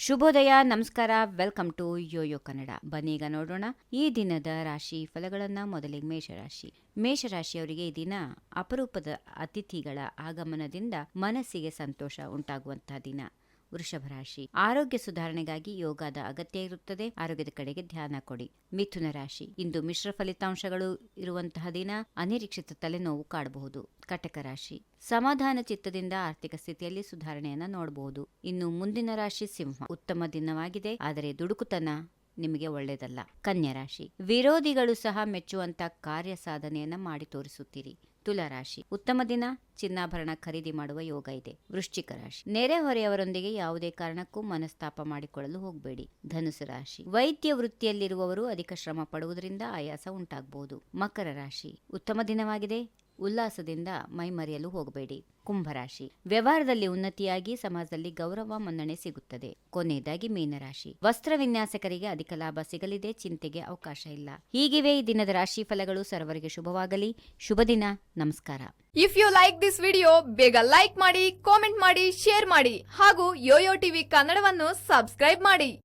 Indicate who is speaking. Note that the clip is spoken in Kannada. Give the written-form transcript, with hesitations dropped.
Speaker 1: ಶುಭೋದಯ, ನಮಸ್ಕಾರ, ವೆಲ್ಕಮ್ ಟು ಯೋಯೋ ಕನ್ನಡ. ಬನ್ನೀಗ ನೋಡೋಣ ಈ ದಿನದ ರಾಶಿ ಫಲಗಳನ್ನ. ಮೊದಲಿಗೆ ಮೇಷರಾಶಿಯವರಿಗೆ ಈ ದಿನ ಅಪರೂಪದ ಅತಿಥಿಗಳ ಆಗಮನದಿಂದ ಮನಸ್ಸಿಗೆ ಸಂತೋಷ ಉಂಟಾಗುವಂತಹ ದಿನ. ವೃಷಭ ರಾಶಿ, ಆರೋಗ್ಯ ಸುಧಾರಣೆಗಾಗಿ ಯೋಗದ ಅಗತ್ಯ ಇರುತ್ತದೆ. ಆರೋಗ್ಯದ ಕಡೆಗೆ ಧ್ಯಾನ ಕೊಡಿ. ಮಿಥುನ ರಾಶಿ, ಇಂದು ಮಿಶ್ರ ಫಲಿತಾಂಶಗಳು ಇರುವಂತಹ ದಿನ. ಅನಿರೀಕ್ಷಿತ ತಲೆನೋವು ಕಾಡಬಹುದು. ಕಟಕ ರಾಶಿ, ಸಮಾಧಾನ ಚಿತ್ತದಿಂದ ಆರ್ಥಿಕ ಸ್ಥಿತಿಯಲ್ಲಿ ಸುಧಾರಣೆಯನ್ನ ನೋಡಬಹುದು. ಇನ್ನು ಮುಂದಿನ ರಾಶಿ ಸಿಂಹ, ಉತ್ತಮ ದಿನವಾಗಿದೆ, ಆದರೆ ದುಡುಕುತನ ನಿಮಗೆ ಒಳ್ಳೆಯದಲ್ಲ. ಕನ್ಯಾ ರಾಶಿ, ವಿರೋಧಿಗಳು ಸಹ ಮೆಚ್ಚುವಂತ ಕಾರ್ಯ ಸಾಧನೆಯನ್ನ ಮಾಡಿ ತೋರಿಸುತ್ತೀರಿ. ತುಲಾ ರಾಶಿ, ಉತ್ತಮ ದಿನ, ಚಿನ್ನಾಭರಣ ಖರೀದಿ ಮಾಡುವ ಯೋಗ ಇದೆ. ವೃಶ್ಚಿಕ ರಾಶಿ, ನೆರೆಹೊರೆಯವರೊಂದಿಗೆ ಯಾವುದೇ ಕಾರಣಕ್ಕೂ ಮನಸ್ತಾಪ ಮಾಡಿಕೊಳ್ಳಲು ಹೋಗಬೇಡಿ. ಧನುಸು ರಾಶಿ, ವೈದ್ಯ ವೃತ್ತಿಯಲ್ಲಿರುವವರು ಅಧಿಕ ಶ್ರಮ ಪಡುವುದರಿಂದ ಆಯಾಸ ಉಂಟಾಗಬಹುದು. ಮಕರ ರಾಶಿ, ಉತ್ತಮ ದಿನವಾಗಿದೆ, ಉಲ್ಲಾಸದಿಂದ ಮೈಮರೆಯಲು ಹೋಗಬೇಡಿ. ಕುಂಭರಾಶಿ, ವ್ಯವಹಾರದಲ್ಲಿ ಉನ್ನತಿಯಾಗಿ ಸಮಾಜದಲ್ಲಿ ಗೌರವ ಮನ್ನಣೆ ಸಿಗುತ್ತದೆ. ಕೊನೆಯದಾಗಿ ಮೀನರಾಶಿ, ವಸ್ತ್ರ ವಿನ್ಯಾಸಕರಿಗೆ ಅಧಿಕ ಲಾಭ ಸಿಗಲಿದೆ, ಚಿಂತೆಗೆ ಅವಕಾಶ ಇಲ್ಲ. ಹೀಗಿವೆ ಈ ದಿನದ ರಾಶಿ ಫಲಗಳು. ಸರ್ವರಿಗೆ ಶುಭವಾಗಲಿ. ಶುಭ ದಿನ. ನಮಸ್ಕಾರ.
Speaker 2: If you like this video, ಬೇಗ ಲೈಕ್ ಮಾಡಿ, ಕಾಮೆಂಟ್ ಮಾಡಿ, ಶೇರ್ ಮಾಡಿ ಹಾಗೂ ಯೋಯೋ ಟಿವಿ ಕನ್ನಡವನ್ನು ಸಬ್ಸ್ಕ್ರೈಬ್ ಮಾಡಿ.